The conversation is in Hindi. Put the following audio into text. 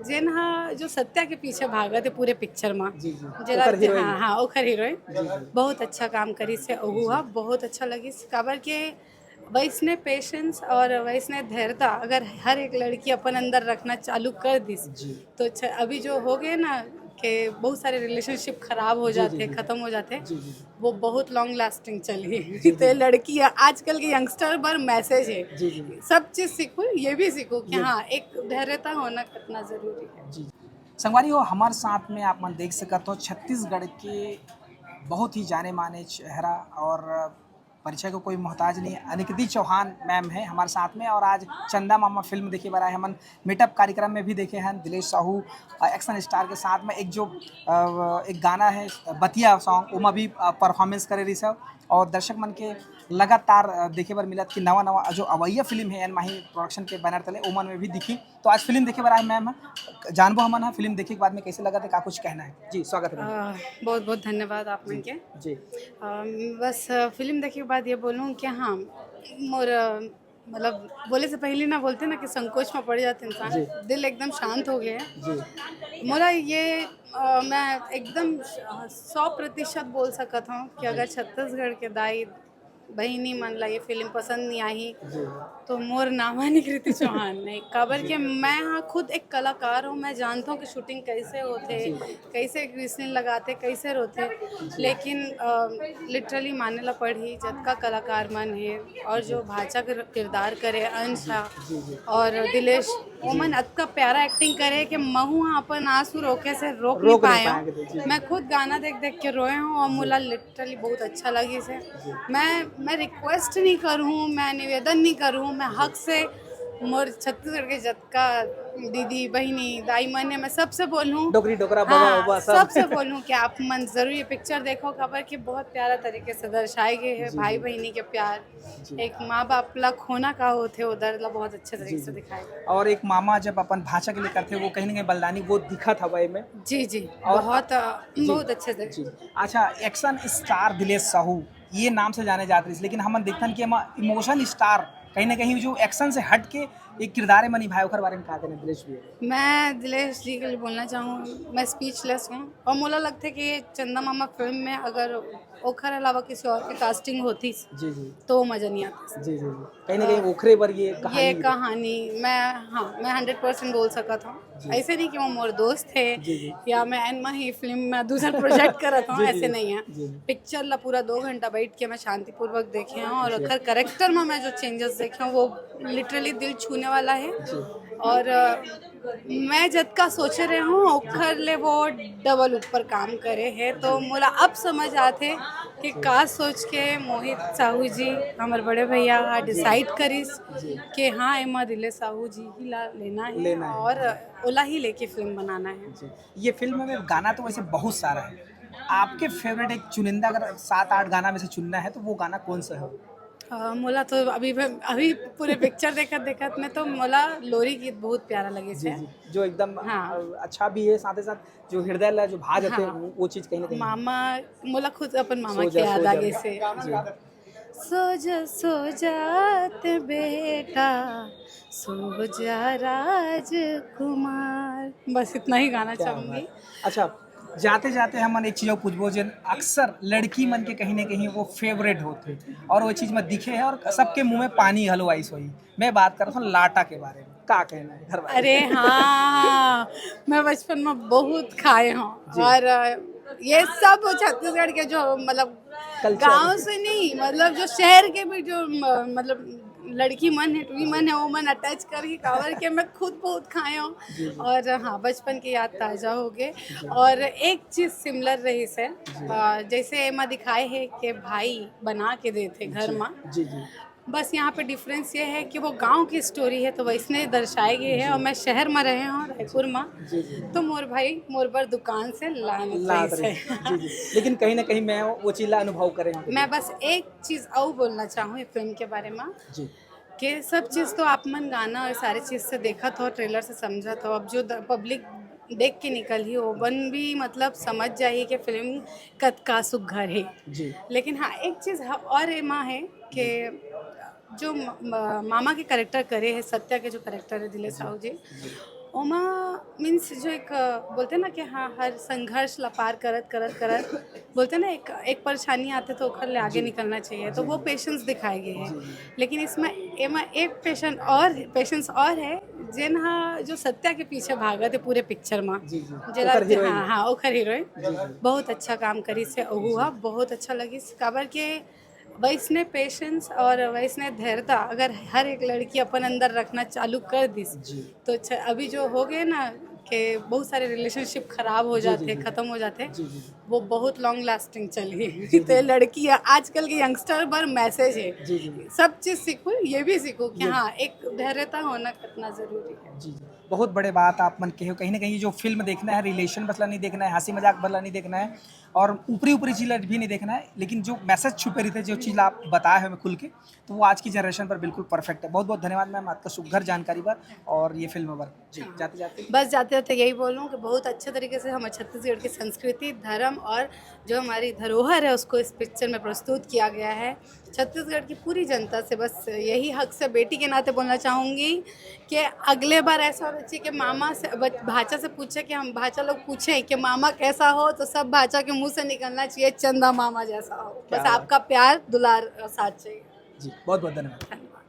जेन हा जो सत्या के पीछे भागत है पूरे पिक्चर में जी जी जेला ओकर हीरोइन हाँ हाँ ओखर हीरोइन जी जी बहुत अच्छा काम करी से ओहू हा बहुत अच्छा लगी काबर के वैसने पेशेंस और वैसने धैर्यता अगर हर एक लड़की अपन अंदर रखना चालू कर दिस जी तो अभी जो हो गए ना कि बहुत सारे रिलेशनशिप खराब हो जी जी जाते जी ख़त्म हो जाते जी जी वो बहुत लॉन्ग लास्टिंग चली जी जी तो लड़की आजकल के यंगस्टर पर मैसेज जी है जी सब चीज़ सीखो ये भी सीखो कि ये हाँ एक धैर्यता होना कितना ज़रूरी है। जी संगवारी हो हमारे साथ में आप मन देख सकते हो छत्तीसगढ़ के बहुत ही जाने माने चेहरा और परिचय को कोई मोहताज नहीं है। अनिकिति चौहान मैम है हमारे साथ में और आज चंदा मामा फिल्म देखे बार आए हमन मीटअप कार्यक्रम में भी देखे हैं दिलेश साहू एक्शन स्टार के साथ में एक जो एक गाना है बतिया सॉन्ग उमा भी परफॉर्मेंस करे रही सब और दर्शक मन के लगातार देखे बार मिलत कि नवा नवा जो अवैया फिल्म है एन माही प्रोडक्शन के बैनर तले ओमन में भी दिखी तो आज फिल्म देखे बार आए मैम जानबो हमन फिल्म देखे के बाद में कैसे लगा था का कुछ कहना है जी स्वागत है मैम। बहुत बहुत धन्यवाद आप मन जी के जी बस फिल्म देखे के बाद ये बोलूँ कि हाँ मोर मतलब बोले से पहले ना बोलते ना कि संकोच में पड़ जाते जी इंसान दिल एकदम शांत हो गया है जी मोला ये मैं एकदम 100% बोल सकत हूँ कि जी अगर छत्तीसगढ़ के दाई बहिनी मन ला ये फिल्म पसंद नहीं आई जी तो मोर नाम है निकृति चौहान नहीं काबर जी के मैं हाँ खुद एक कलाकार हूँ मैं जानता हूँ कि शूटिंग कैसे होते जी कैसे ग्रीसलिन लगाते कैसे रोते जी लेकिन लिटरली माने ला पड़ी जतका कलाकार मन है और जो भाषा किरदार करे अंश जी हा जी जी और दिलेश ओमन अतका प्यारा एक्टिंग करे कि महू हाँ अपन आंसू रोके से रोक नहीं रोक नहीं पाए पाएंगे जी हूँ जी मैं खुद गाना देख देख के रोए हूँ और मुला लिटरली बहुत अच्छा लगी से जी मैं रिक्वेस्ट नहीं करूँ मैं निवेदन नहीं करूँ मैं हक से मोर छत्तीसगढ़ के जतका दीदी बहनी दाई मन है मैं सबसे बोलूँ डोगरी डोगरा बाबा हाँ बाबा सब सबसे बोलूँ कि आप मन ज़रूर ये पिक्चर देखो खबर कि बहुत प्यारा तरीके से दर्शाए गए हैं जी भाई जी बहनी के प्यार जी एक माँ बाप ला खोना का होते उधर ला बहुत अच्छे जी तरीके से जी दिखाए गए। और एक मामा जब अपन भाषा के लिए करते वो कहीं ना कहीं बलिदानी वो दिखा था वही में जी जी और जी बहुत अच्छे से जी अच्छा एक्शन स्टार दिलेश साहू ये नाम से जाने जाते हैं लेकिन हम देखते कि हम इमोशन स्टार कहीं ना कहीं जो एक्शन से हट के एक किरदार में निभाए ओकर बारे में कहते हैं दिलेश भी मैं दिलेश जी के लिए बोलना चाहूँ मैं स्पीचलेस हूँ और मुझे लगता है कि ये चंदा मामा फिल्म में अगर ओखर अलावा किसी और की कास्टिंग होती जी जी तो वो मज़ा नहीं आता। जी जी जी कहीं ना कहीं ओखरे पर ये ये कहानी कहानी मैं हाँ मैं 100% बोल सका था जी ऐसे नहीं कि वो मोर दोस्त थे जी जी या मैं एनमा ही फिल्म में दूसरा प्रोजेक्ट कर रहा था जी ऐसे जी नहीं है जी पिक्चर ला पूरा 2 घंटा बैठ के मैं शांतिपूर्वक देखे हैं और जी अखर करेक्टर में मैं जो चेंजेस देखे हैं वो लिटरली दिल छूने वाला है जी और मैं जतका सोच रहे हूँ ओखर ले वो डबल ऊपर काम करे है तो मोला अब समझ आते कि का सोच के मोहित साहू जी हमारे बड़े भैया डिसाइड करिस जी कि हाँ एमा दिलेश साहू जी ही ला लेना है और ओला ही लेके फिल्म बनाना है। जी ये फिल्म में गाना तो वैसे बहुत सारा है आपके फेवरेट एक चुनिंदा अगर 7-8 गाना में से चुनना है तो वो गाना कौन सा है मोला तो अभी पूरे पिक्चर देखत देखत में तो मोला लोरी गीत बहुत प्यारा लगे जी से। जी जो एकदम हाँ अच्छा भी है साथ ही साथ जो हृदय ला जो भा जाते हाँ वो चीज़ कहीं ना कहीं मामा मोला खुद अपन मामा सो के जा याद सो जा आगे से जी सो जात बेटा सो जा राजकुमार बस इतना ही गाना क्या चाहूंगी। बात अच्छा जाते जाते हमन एक चीज़ पूछबो जन अक्सर लड़की मन के कहीं ना कहीं वो फेवरेट होते और वो चीज़ में दिखे है और सबके मुंह में पानी हलवाई सोई मैं बात कर रहा हूँ लाटा के बारे में का कहना है घर अरे वाले हाँ मैं बचपन में बहुत खाए हूँ जी और ये सब छत्तीसगढ़ के जो मतलब कल्चर गांव से नहीं मतलब जो शहर के भी जो मतलब लड़की मन है टुई मन है वो मन अटैच कर ही कावर के मैं खुद बहुत खाए हूँ जी जी और हाँ बचपन की याद ताज़ा हो गए जी और एक चीज़ सिमिलर रही से जी जैसे एमा दिखाए है कि भाई बना के देते घर जी में जी जी बस यहाँ पे डिफरेंस ये है कि वो गांव की स्टोरी है तो वैसने दर्शाई गई है और मैं शहर में रहे हूँ रायपुर में जी जी तो मोर भाई मोर बर दुकान से लाने लात रही रही से जी जी लेकिन कहीं ना कहीं मैं वो चीज़ ला अनुभव करेंगे मैं बस एक चीज़ और बोलना चाहूँ ये फिल्म के बारे में जी कि सब चीज़ तो आप मन गाना और सारी चीज़ से देखा था ट्रेलर से समझा था अब जो पब्लिक देख के निकल ही हो बन भी मतलब समझ जाइए कि फिल्म कत का सुघर है जी लेकिन हाँ एक चीज़ और एमा है कि जो मामा के करेक्टर करे है सत्या के जो करेक्टर है दिलेश साहू जी ओमा मीन्स जो एक बोलते हैं ना कि हाँ हर संघर्ष ला पार करत करत करत बोलते हैं ना एक एक परेशानी आते तो ओखर ले आगे निकलना चाहिए, तो वो पेशेंस दिखाए गए हैं। लेकिन इसमें एमा एक पेशेंस और है जिन हा जो सत्या के पीछे भागत है पूरे पिक्चर में। जरा ओकर heroine। हाँ हाँ ओखर हीरोइन बहुत अच्छा काम करी से ओहू हा बहुत अच्छा लगी काबर के वैसने पेशेंस और वैसने धैर्यता अगर हर एक लड़की अपन अंदर रखना चालू कर दी तो अभी जो हो गए ना कि बहुत सारे रिलेशनशिप खराब हो जाते ख़त्म हो जाते वो बहुत लॉन्ग लास्टिंग चली। तो लड़की आजकल के यंगस्टर पर मैसेज है सब चीज़ सीखो ये भी सीखो कि हाँ एक धैर्यता होना कितना ज़रूरी है। जी जी बहुत बड़े बात आप मन के हो। कहीं ना कहीं जो फिल्म देखना है रिलेशन बदला नहीं देखना है, हंसी मजाक बदला नहीं देखना है और ऊपरी ऊपरी चीज़ भी नहीं देखना है, लेकिन जो मैसेज छुपे रहते हैं जो चीज़ आप बताए हो हमें खुल के, तो वो आज की जनरेशन पर बिल्कुल परफेक्ट है। बहुत बहुत धन्यवाद मैम आपका सुघर जानकारी पर और ये फिल्म पर। जी जाते जाते बस जाते जाते यही बोलूँ कि बहुत अच्छे तरीके से हमारे छत्तीसगढ़ की संस्कृति धर्म और जो हमारी धरोहर है उसको इस पिक्चर में प्रस्तुत किया गया है। छत्तीसगढ़ की पूरी जनता से बस यही हक से बेटी के नाते बोलना चाहूँगी कि अगले बार ऐसा होना चाहिए कि मामा से भाचा से पूछे कि हम भाचा लोग पूछें कि मामा कैसा हो तो सब भाचा के मुंह से निकलना चाहिए चंदा मामा जैसा हो। बस आपका प्यार दुलार साथ चाहिए। जी बहुत बहुत धन्यवाद। धन्यवाद।